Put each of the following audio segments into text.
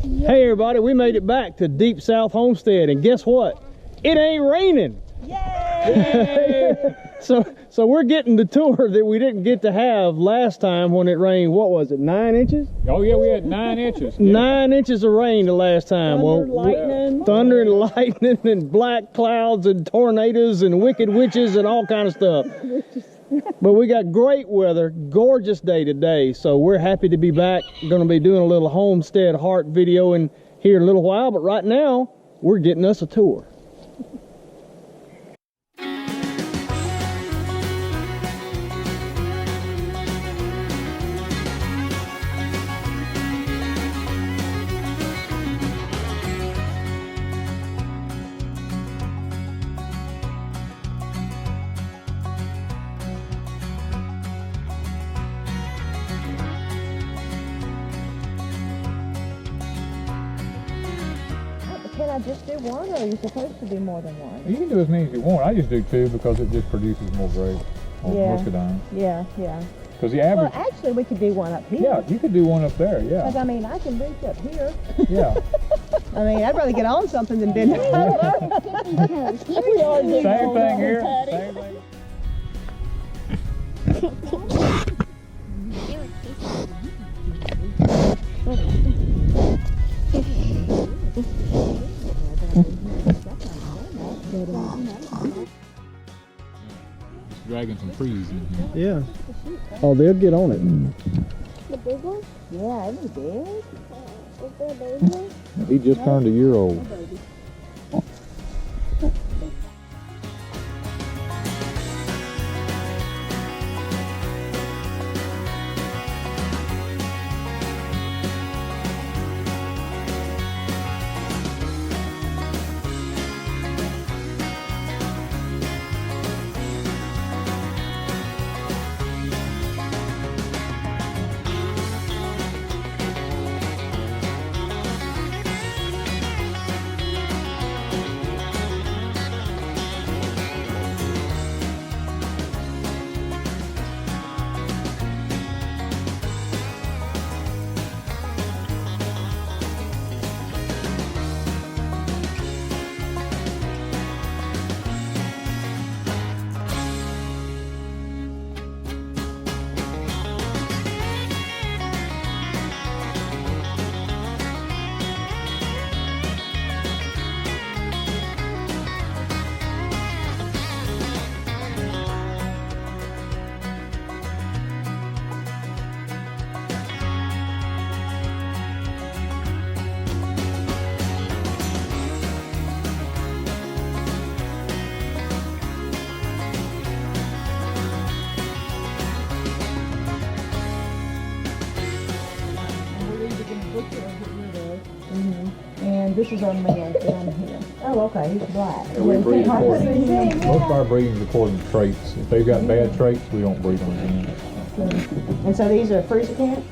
Hey everybody, we made it back to Deep South Homestead, and guess what? It ain't raining. Yay! So we're getting the tour that we didn't get to have last time when it rained. What was it, 9 inches? Oh yeah, we had 9 inches. Yeah. 9 inches of rain the last time. Thunder and lightning and black clouds and tornadoes and wicked witches and all kind of stuff. But we got great weather, gorgeous day today, so we're happy to be back. Going to be doing a little homestead heart video in here in a little while, but right now we're getting us a tour. Can I just do one, or are you supposed to do more than one? You can do as many as you want. I just do 2 because it just produces more grapes muscadine. Yeah. Because the average. Well, actually, we could do one up here. Yeah, you could do one up there. Yeah. Because I mean, I can reach up here. Yeah. I mean, I'd rather get on something than bend over. Same thing here. Same thing. Just dragging some trees in here. Yeah. Oh, they'll get on it. The big one? Yeah, it'd be big. Is there a baby one? He just turned a year old. And this is our male down here. Oh, okay, he's black. Yeah, we breed according. Most of our breeding is according to traits. If they've got bad traits, we don't breed them again. And so these are freezer cans?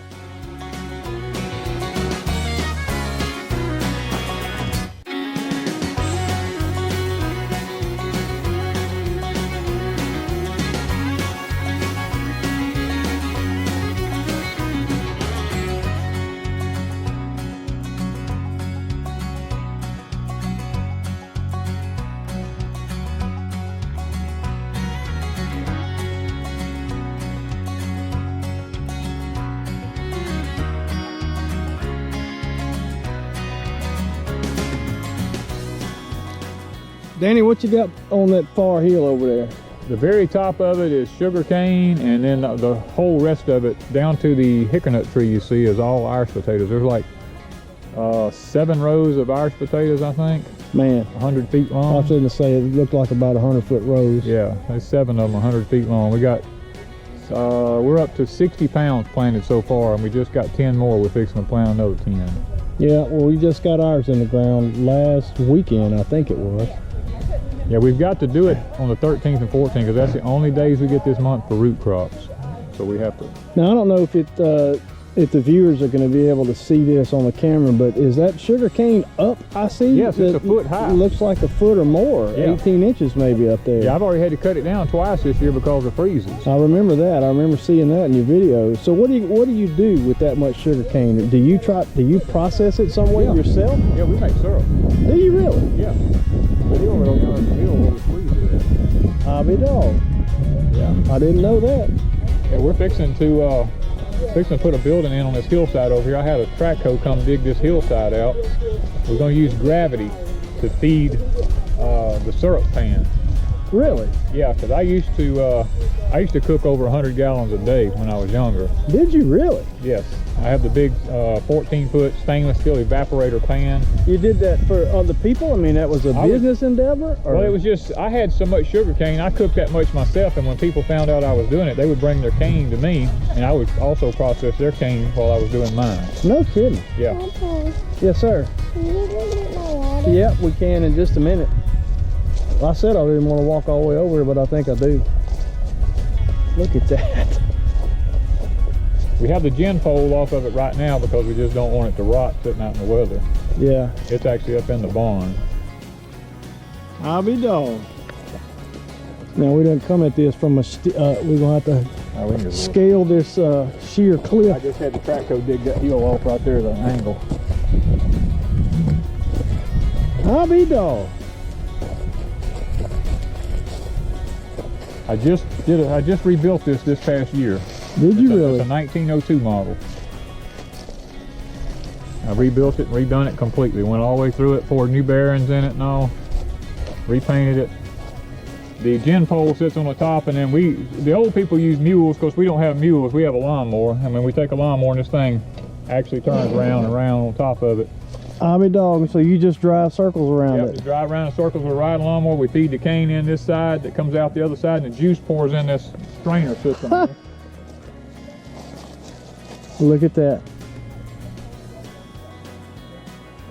Danny, what you got on that far hill over there? The very top of it is sugar cane, and then the whole rest of it, down to the hickory tree you see, is all Irish potatoes. There's like 7 rows of Irish potatoes, I think. Man, 100 feet long. I was going to say it looked like about 100-foot rows. Yeah, there's 7 of them, 100 feet long. We got, we're up to 60 pounds planted so far, and we just got 10 more. We're fixing to plant another 10. Yeah, well, we just got ours in the ground last weekend, I think it was. Yeah, we've got to do it on the 13th and 14th because that's the only days we get this month for root crops. So we have to. Now, I don't know if it if the viewers are going to be able to see this on the camera, but is that sugar cane up? I see. Yes, it's a foot high. It looks like a foot or more. Yeah. 18 inches maybe up there. Yeah, I've already had to cut it down twice this year because of freezes. I remember that. I remember seeing that in your videos. So what do you do with that much sugar cane? Do you process it some way yourself? Yeah, we make syrup. Do you really? Yeah. The hill right over the mill where we squeeze it at. I'll be dog. Yeah. I didn't know that. Yeah, we're fixing to put a building in on this hillside over here. I had a track hoe come dig this hillside out. We're going to use gravity to feed the syrup pan. Really? Yeah, because I used to cook over 100 gallons a day when I was younger. Did you really? Yes, I have the big 14-foot stainless steel evaporator pan. You did that for other people? I mean, that was a business endeavor? Or? Well, it was just, I had so much sugar cane, I cooked that much myself, and when people found out I was doing it, they would bring their cane to me, and I would also process their cane while I was doing mine. No kidding. Yeah. Papa, Yes, sir. can you go get my water? Yep, we can in just a minute. Well, I said I didn't want to walk all the way over here, but I think I do. Look at that. We have the gin pole off of it right now because we just don't want it to rot sitting out in the weather. Yeah. It's actually up in the barn. I'll be dog. Now we didn't come at this from a, we're going to have We can to just scale this sheer cliff. I just had the track hoe dig that hill off right there at an angle. I'll be dog. I just rebuilt this past year. Did you really? It's a 1902 model. I rebuilt it and redone it completely. Went all the way through it, poured new bearings in it and all. Repainted it. The gin pole sits on the top, and then the old people use mules because we don't have mules. We have a lawnmower. I mean, we take a lawnmower and this thing actually turns round and round on top of it. I'll be dog. So you just drive circles around Yep, it? we drive around in circles with a riding lawnmower. We feed the cane in this side that comes out the other side, and the juice pours in this strainer system. Here. Look at that.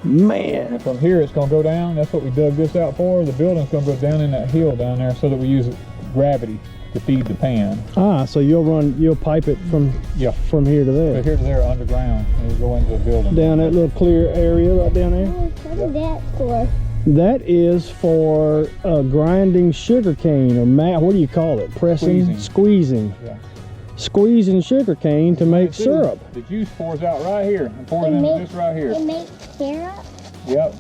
Man. And from here it's going to go down. That's what we dug this out for. The building's going to go down in that hill down there so that we use gravity to feed the pan. Ah, so you'll pipe it from here to there. From here to there underground, and you go into the building. Down that little clear area right down there? What is that for? That is for grinding sugar cane, or what do you call it? Pressing? Squeezing. Yeah. Squeezing sugar cane to make syrup. The juice pours out right here and pours into this right here. It makes syrup? Yep.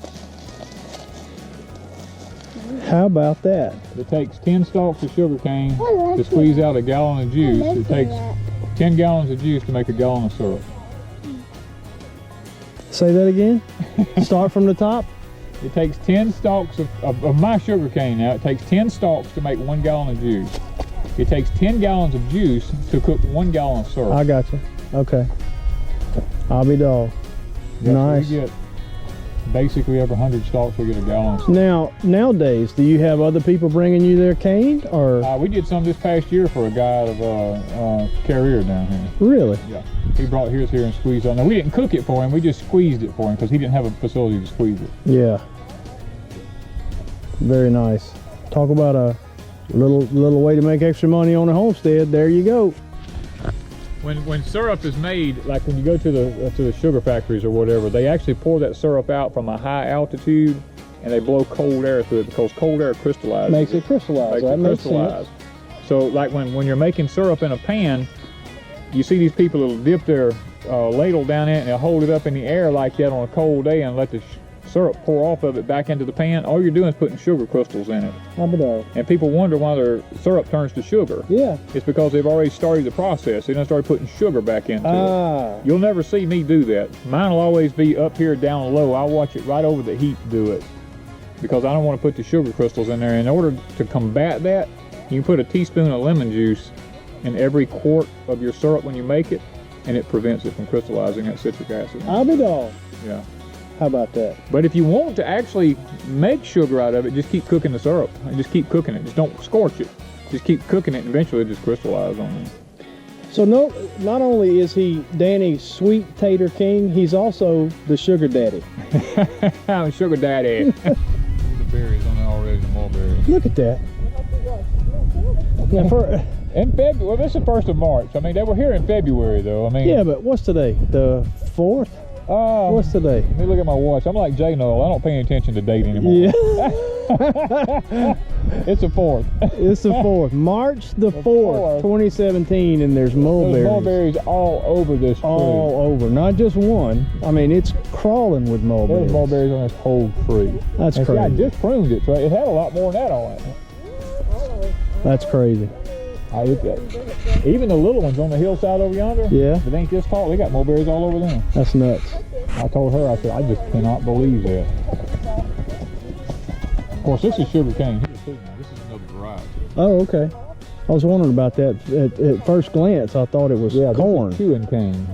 How about that? It takes 10 stalks of sugar cane Oh, to that's squeeze out a gallon of juice. let's It do takes that. 10 gallons of juice to make a gallon of syrup. Say that again? Start from the top? It takes 10 stalks of my sugar cane now. It takes 10 stalks to make 1 gallon of juice. It takes 10 gallons of juice to cook 1 gallon of syrup. I got you. Okay. I'll be dog. Yeah, Nice. So we get basically every 100 stalks we get a gallon of syrup. Now, nowadays, do you have other people bringing you their cane, or? We did some this past year for a guy out of Carrier down here. Really? Yeah. He brought his here and squeezed on. Now, we didn't cook it for him. We just squeezed it for him because he didn't have a facility to squeeze it. Yeah. Very nice. Talk about a little way to make extra money on a homestead. There you go. When syrup is made, like when you go to the sugar factories or whatever, they actually pour that syrup out from a high altitude, and they blow cold air through it because cold air crystallizes. Makes it crystallize. That makes sense. So like when you're making syrup in a pan, you see these people that'll dip their ladle down in it and they'll hold it up in the air like that on a cold day and let the syrup pour off of it back into the pan. All you're doing is putting sugar crystals in it. And people wonder why their syrup turns to sugar. Yeah. It's because they've already started the process. They done started putting sugar back into it. You'll never see me do that. Mine will always be up here down low. I'll watch it right over the heat do it because I don't want to put the sugar crystals in there. In order to combat that, you can put a teaspoon of lemon juice in every quart of your syrup when you make it, and it prevents it from crystallizing that citric acid. I'll be dog. Yeah. How about that? But if you want to actually make sugar out of it, just keep cooking the syrup. And just keep cooking it. Just don't scorch it. Just keep cooking it, and eventually it just crystallizes on you. So not only is he Danny Sweet Tater King, he's also the sugar daddy. I'm a sugar daddy. The berries on there already, the mulberries. Look at that. Now In February, well, this is the 1st of March. I mean, they were here in February, though. I mean, Yeah, but what's today? The 4th? What's today? Let me look at my watch. I'm like J Noel. I don't pay any attention to date anymore. Yeah. It's the 4th. It's the 4th. March the 4th, 2017, and there's mulberries. There's mulberries all over this tree. All over. Not just one. I mean, it's crawling with mulberries. There's mulberries on this whole tree. That's and crazy. See, I just pruned it, so it had a lot more than that on it. That's crazy. Even the little ones on the hillside over yonder, Yeah. that ain't this tall, they got mulberries all over them. That's nuts. I told her, I said, I just cannot believe that. Of course, this is sugar cane here too now. This is another variety. Oh, okay. I was wondering about that. At first glance, I thought it was corn. This is chewing cane.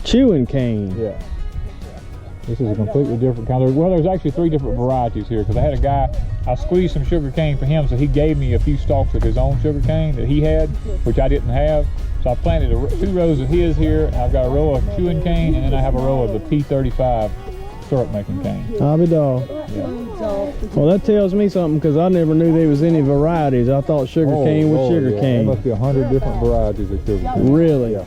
Chewing cane. Yeah. This is a completely different kind. Well, there's actually 3 different varieties here because I had a guy, I squeezed some sugar cane for him, so he gave me a few stalks of his own sugar cane that he had, which I didn't have. So I planted 2 rows of his here, and I've got a row of chewing cane, and then I have a row of the P35 syrup making cane. I'll be dog. Yeah. Well, that tells me something because I never knew there was any varieties. I thought sugar cane was sugar yeah. cane. There must be 100 different varieties of sugar cane. Really? Yeah.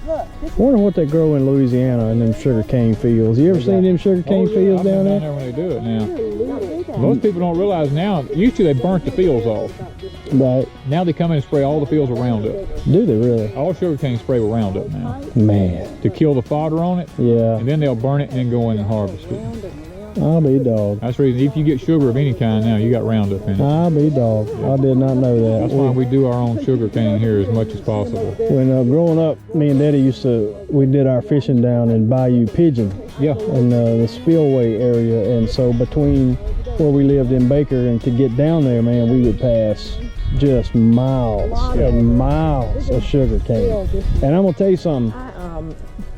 I wonder what they grow in Louisiana in them sugar cane fields. You ever seen them sugar cane fields I've been down down there? when they do it now. Most people don't realize now, usually they burnt the fields off. Right. Now they come in and spray all the fields with Roundup. Do they really? All sugar cane spray with Roundup now Man. to kill the fodder on it, Yeah. and then they'll burn it and then go in and harvest it. I'll be dog. That's the reason if you get sugar of any kind now, you got Roundup in it. I'll be dog. I did not know that. That's why we do our own sugar cane here as much as possible. When growing up, me and Daddy we did our fishing down in Bayou Pigeon. Yeah. In the spillway area, and so between where we lived in Baker and to get down there, man, we would pass just miles and miles of sugar cane. And I'm gonna tell you something.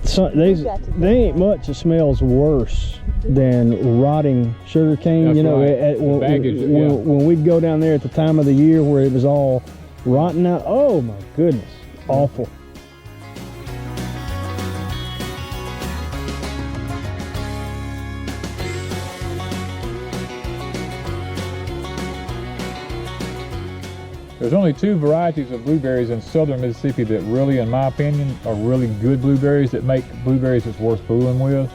They ain't much that smells worse than rotting sugar cane. That's you know, right. when we'd go down there at the time of the year where it was all rotten out. Oh my goodness, awful. There's only 2 varieties of blueberries in southern Mississippi that really, in my opinion, are really good blueberries that make blueberries that's worth fooling with.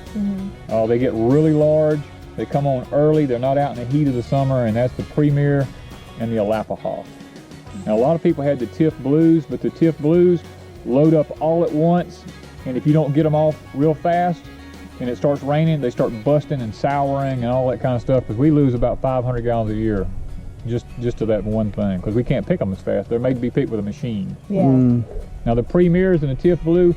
They get really large. They come on early. They're not out in the heat of the summer, and that's the Premier and the Alapaha. Now, a lot of people had the Tiff Blues, but the Tiff Blues load up all at once, and if you don't get them off real fast and it starts raining, they start busting and souring and all that kind of stuff, because we lose about 500 gallons a year just to that one thing, because we can't pick them as fast. They're made to be picked with a machine. Yeah. Now the Premiers and the Tiff Blue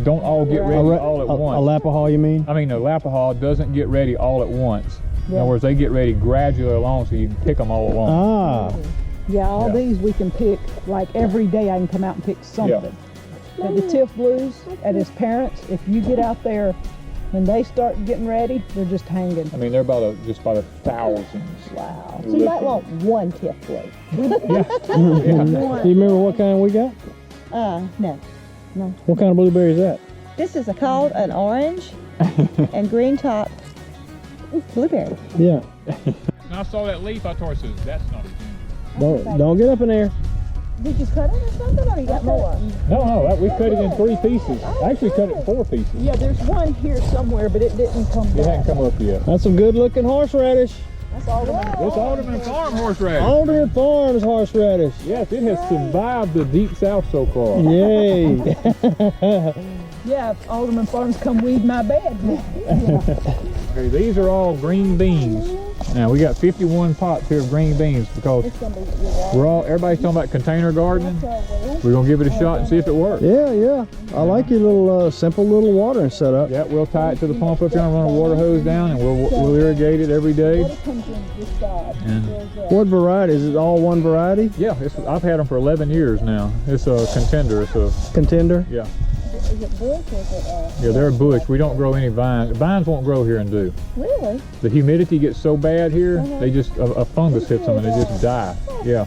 don't all get ready all at once. Alapaha, you mean? I mean, the Alapaha doesn't get ready all at once. In other words, they get ready gradually along, so you can pick them all along. Ah. Yeah, all these we can pick, like every day I can come out and pick something. But the Tiff Blues and his parents, if you get out there, when they start getting ready, they're just hanging. I mean, they're just by the thousands. Wow. So you might want one Tiff Blue. Yeah. You remember what kind we got? No. What kind of blueberry is that? This is called an orange and green top blueberry. Yeah. And I saw that leaf, I told her, that's not a ginger. Don't get up in there. Did you cut it or something, or you got more? No, we cut it in 3 pieces. Actually cut it in 4 pieces. Yeah, there's one here somewhere, but it didn't come It back. hadn't come up yet. That's some good looking horseradish. That's all the It's AldermanFarms horseradish. AldermanFarms horseradish. Yes, it has survived the Deep South so far. Yay. Yeah, if AldermanFarms come weed my bed. Okay, these are all green beans. Now we got 51 pots here of green beans because everybody's talking about container gardening. We're gonna give it a shot and see if it works. Yeah. I like your little simple little watering setup. Yeah, we'll tie it to the pump up here and run a water hose down, and we'll irrigate it every day. And What variety? Is it all one variety? yeah, I've had them for 11 years now. It's a contender. It's a Contender? yeah. Yeah, they're a bush. We don't grow any vines. Vines won't grow here and do. Really? The humidity gets so bad here, they just a fungus hits them and they just die. Yeah.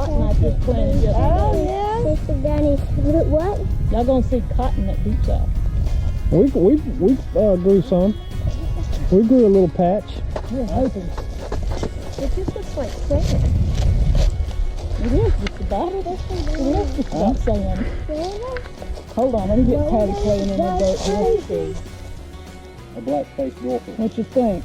cotton I just planted yesterday. Oh, yeah. Mr. Danny, what? Y'all gonna see cotton at Deep South. We grew some. We grew a little patch. We're hoping. It just looks like sand. It is just about it. It is just about sand. Hold on, let me get Patti playing in the dirt here. A black-faced dwarfer. What you think?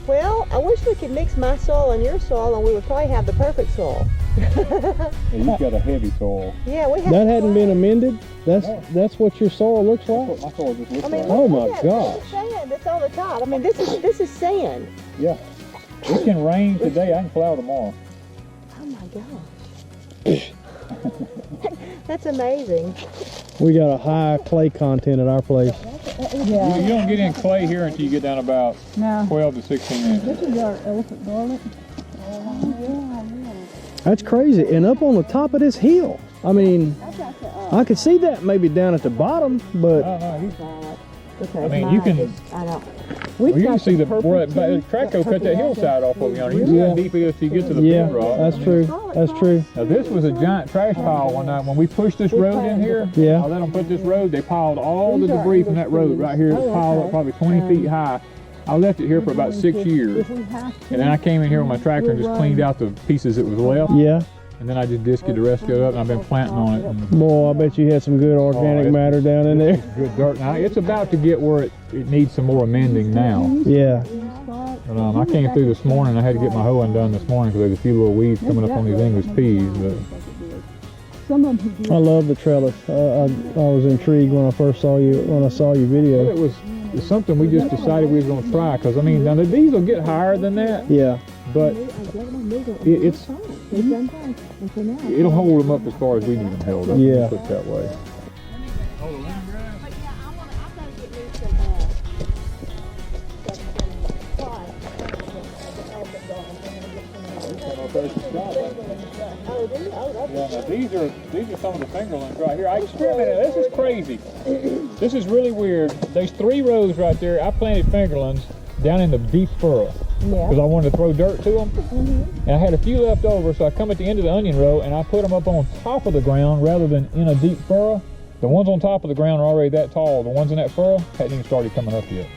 Well, I wish we could mix my soil and your soil, and we would probably have the perfect soil. Yeah, you've got a heavy soil. Yeah, we have. That hadn't been amended? That's what your soil looks like? That's what my soil just looks I mean, like. Oh my look at gosh. This is sand that's on the top. I mean, this is sand. Yeah. It can rain today. I can plow tomorrow. Oh my gosh. That's amazing. We got a high clay content at our place. Yeah. You don't get in clay here until you get down about Now, 12 to 16 inches. this is our elephant garlic. That's crazy. And up on the top of this hill. I mean, I could see that maybe down at the bottom, but Okay, I mean, you can. I know. Well, you can see where the Traco cut that hillside off over yonder. You can see how deep it is till you get to the yeah, bedrock. that's true. That's true. Now this was a giant trash pile one night when we pushed this road in here. Yeah. I let them put this road. They piled all the debris from that road right here. It was piled up probably 20 feet high. I left it here for about 6 years, and then I came in here with my tractor and just cleaned out the pieces that was left. Yeah. And then I just disced the rest of it up, and I've been planting on it. And Boy, I bet you had some good organic matter down in there. good dirt. Now it's about to get where it needs some more amending now. Yeah. But I came through this morning. I had to get my hoeing done this morning because there's a few little weeds coming up on these English peas. But I love the trellis. I was intrigued when I first saw you video. it's something we just decided we was going to try because I mean now these will get higher than that. Yeah. But it'll hold them up as far as we need them held up. Yeah. Put it that way. Yeah, now these are some of the fingerlings right here. I experimented. This is crazy. This is really weird. There's 3 rows right there. I planted fingerlings down in the deep furrow because I wanted to throw dirt to them. And I had a few left over, so I come at the end of the onion row and I put them up on top of the ground rather than in a deep furrow. The ones on top of the ground are already that tall. The ones in that furrow hadn't even started coming up yet.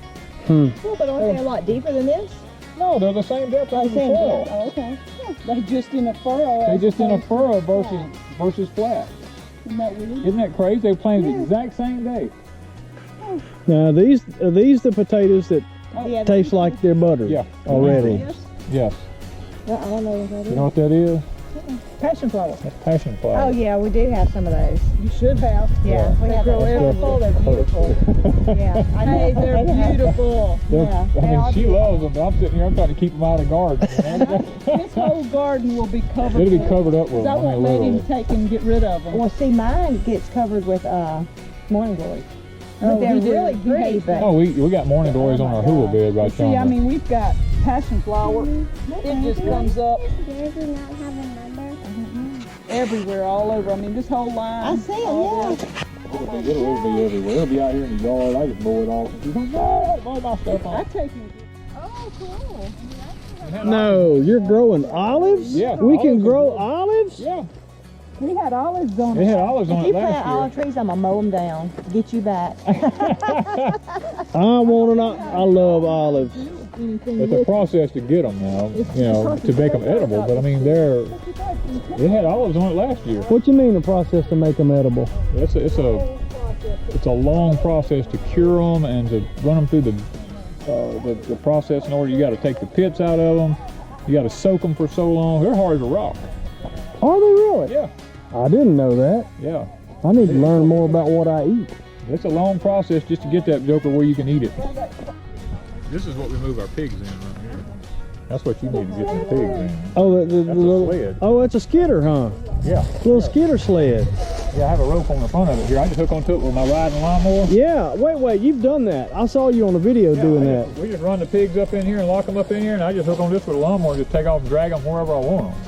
Well, but aren't they a lot deeper than this? No, they're the same depth as the soil. Oh, okay. They just in a furrow. They just in a furrow versus flat. Isn't that weird? Isn't that crazy? They planted the exact same day. Now, are these the potatoes that taste like they're buttered? Yeah. Already. Yes. I don't know what that is. You know what that is? Passion flower. That's passion flower. Oh yeah, we do have some of those. You should have. Yeah, we They have grow those. everywhere. They're beautiful. Yeah, I know. Hey, they're beautiful. Yeah. I mean, she loves them, but I'm sitting here, I'm trying to keep them out of the garden. This whole garden will be covered. It'll be covered up with I them. won't let him take and get rid of them. Well, see, mine gets covered with morning glory. But they're really pretty. But Oh, we got morning glories on our hula bed right See, I yonder. mean, we've got passion flower. It just comes up Does it not have a number? everywhere, all over. I mean, this whole line. I see all them. It'll be everywhere. It'll be out here in the yard. I just mow it off. She's like, no, mow my stuff I off. take him. Oh, cool. No, you're growing olives? Yeah. We can Olives grow are- olives? Yeah. We had olives on It it. had olives on If it you plant last olive trees, I'm gonna mow them down. Get you back. I love olives. It's a process to get them now, you know, to make them edible. But I mean, it had olives on it last year. What you mean the process to make them edible? It's a long process to cure them and to run them through the process. In order, you got to take the pits out of them. You got to soak them for so long. They're hard as a rock. Are they really? Yeah, I didn't know that. yeah. I need to learn more about what I eat. It's a long process just to get that joker where you can eat it. This is what we move our pigs in right here. That's what you need to get some pigs in. Oh, the That's a little sled. Oh, it's a skidder, huh? Yeah. Little skidder sled. Yeah, I have a rope on the front of it here. I just hook onto it with my riding lawnmower. Yeah. Wait. You've done that. I saw you on the video doing that. We just run the pigs up in here and lock them up in here, and I just hook on this with a lawnmower and just take off and drag them wherever I want them.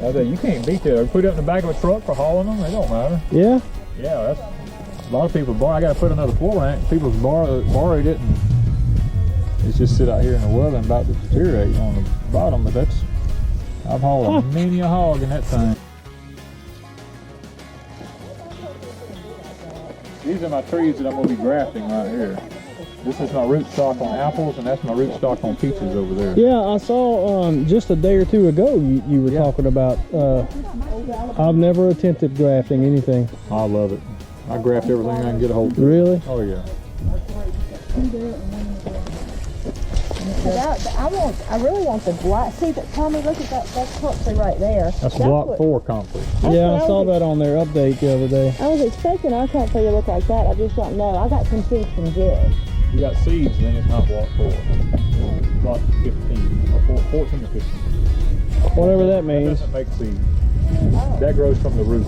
You can't beat that. Put it up in the back of a truck for hauling them. It don't matter. Yeah. Yeah, that's a lot of people borrow. I got to put another floor rank. People borrowed it, and it's just sit out here in the weather and about to deteriorate on the bottom. But that's I've hauled many a hog in that thing. These are my trees that I'm going to be grafting right here. This is my rootstock on apples, and that's my rootstock on peaches over there. Yeah, I saw just a day or two ago you were talking about. I've never attempted grafting anything. I love it. I graft everything I can get a hold of. Really? Oh yeah. I really want the black. See, Tommy, look at that. That's concrete right there. That's block 4 concrete. Yeah, I saw that on their update the other day. I was expecting our concrete to look like that. I just don't know. I got some seeds from Jerry. You got seeds, then it's not block 4. Block 15 or 14 or 15. Whatever that means. That doesn't make seeds. That grows from the root.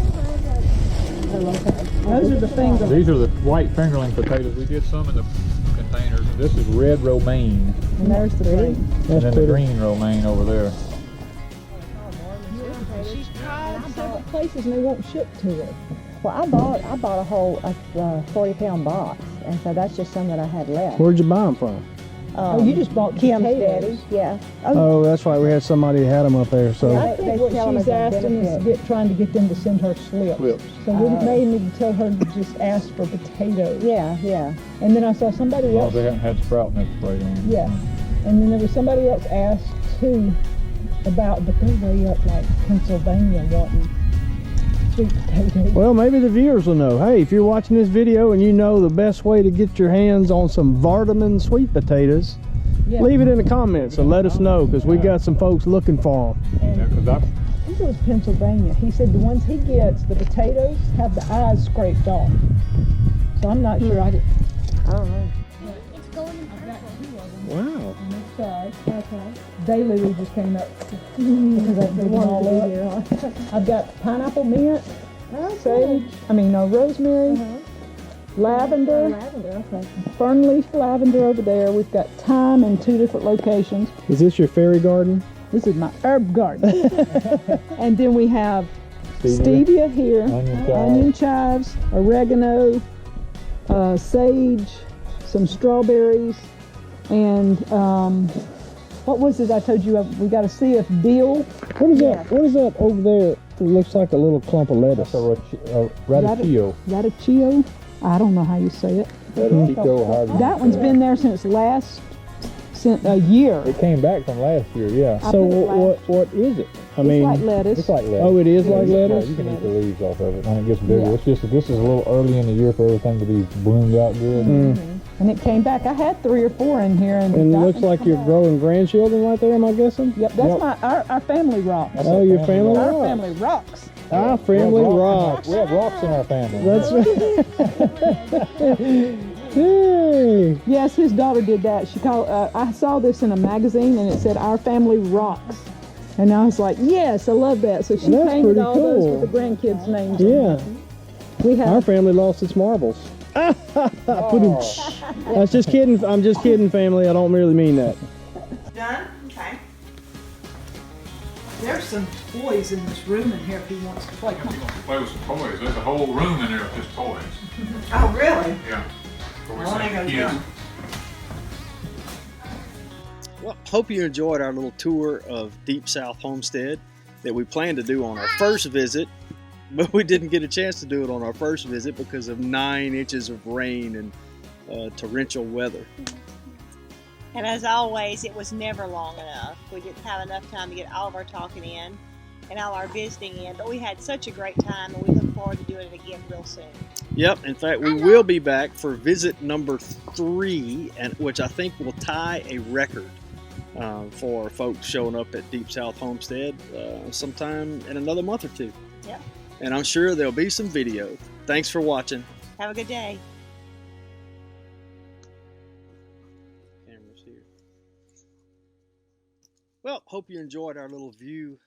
Those are the fingers. These are the white fingerling potatoes. We did some in the containers. This is red romaine. And there's the green. And then the green romaine over there. She's tried several places and they won't ship to her. Well, I bought a whole 40-pound box, and so that's just some that I had left. Where'd you buy them from? You just bought Kim's potatoes. daddy. Yeah. Oh, that's right. We had somebody that had them up there. So I think what she's asking is trying to get them to send her slips. So we may need to tell her to just ask for potatoes. Yeah, yeah. And then I saw somebody Well, else. they haven't had sprout next spray on. Yeah. And then there was somebody else asked too about, but they're way up like Pennsylvania wanting sweet potatoes. well, maybe the viewers will know. Hey, if you're watching this video and you know the best way to get your hands on some Vardaman sweet potatoes, Yeah. leave it in the comments and let us know, because we got some folks looking for them. Yeah, because I think it was Pennsylvania. He said the ones he gets, the potatoes have the eyes scraped off. So I'm not sure. I don't know. It's going Wow. Okay. Daily just came up because I did all up. I've got pineapple mint, sage, rosemary, lavender, fern leaf lavender over there. We've got thyme in 2 different locations. Is this your fairy garden? This is my herb garden. And then we have stevia here, onion chives, oregano, sage, some strawberries, and what was it I told you? We got to see if dill. What is that? What is that over there? It looks like a little clump of lettuce. that's a radicchio. Radicchio. I don't know how you say it. That one's been there since a year. It came back from last year, yeah. So what is it? I mean, like lettuce. It's like lettuce. Oh, it is like Yeah, lettuce? you can eat the leaves off of it when it gets bigger. Yeah. It's just that this is a little early in the year for everything to be bloomed out good. And it came back. I had 3 or 4 in here, and And it that looks one's like come you're back. growing grandchildren right there, am I guessing? Yep, that's our family rocks. That's Oh, a your family Our rocks. family rocks. Our family rocks. We have rocks in our family. That's Hey. Yes, his daughter did that. She called. I saw this in a magazine, and it said "Our Family Rocks," and I was like, "Yes, I love that." So she That's painted pretty all cool. those with the grandkids' names. Yeah. We have. Our family lost its marbles. That's just kidding. I'm just kidding, family. I don't really mean that. Done? Okay. There's some toys in this room in here if he wants to play. Play with some toys. There's a whole room in there of just toys. Oh, really? Yeah. Well, hope you enjoyed our little tour of Deep South Homestead that we planned to do on our first visit, but we didn't get a chance to do it on our first visit because of 9 inches of rain and torrential weather. And as always, it was never long enough. We didn't have enough time to get all of our talking in and all our visiting in, but we had such a great time, and we look forward to doing it again real soon. Yep, in fact, we will be back for visit number 3, and which I think will tie a record for folks showing up at Deep South Homestead sometime in another month or 2. Yep. And I'm sure there'll be some video. Thanks for watching. Have a good day. Cameras here. Well, hope you enjoyed our little view.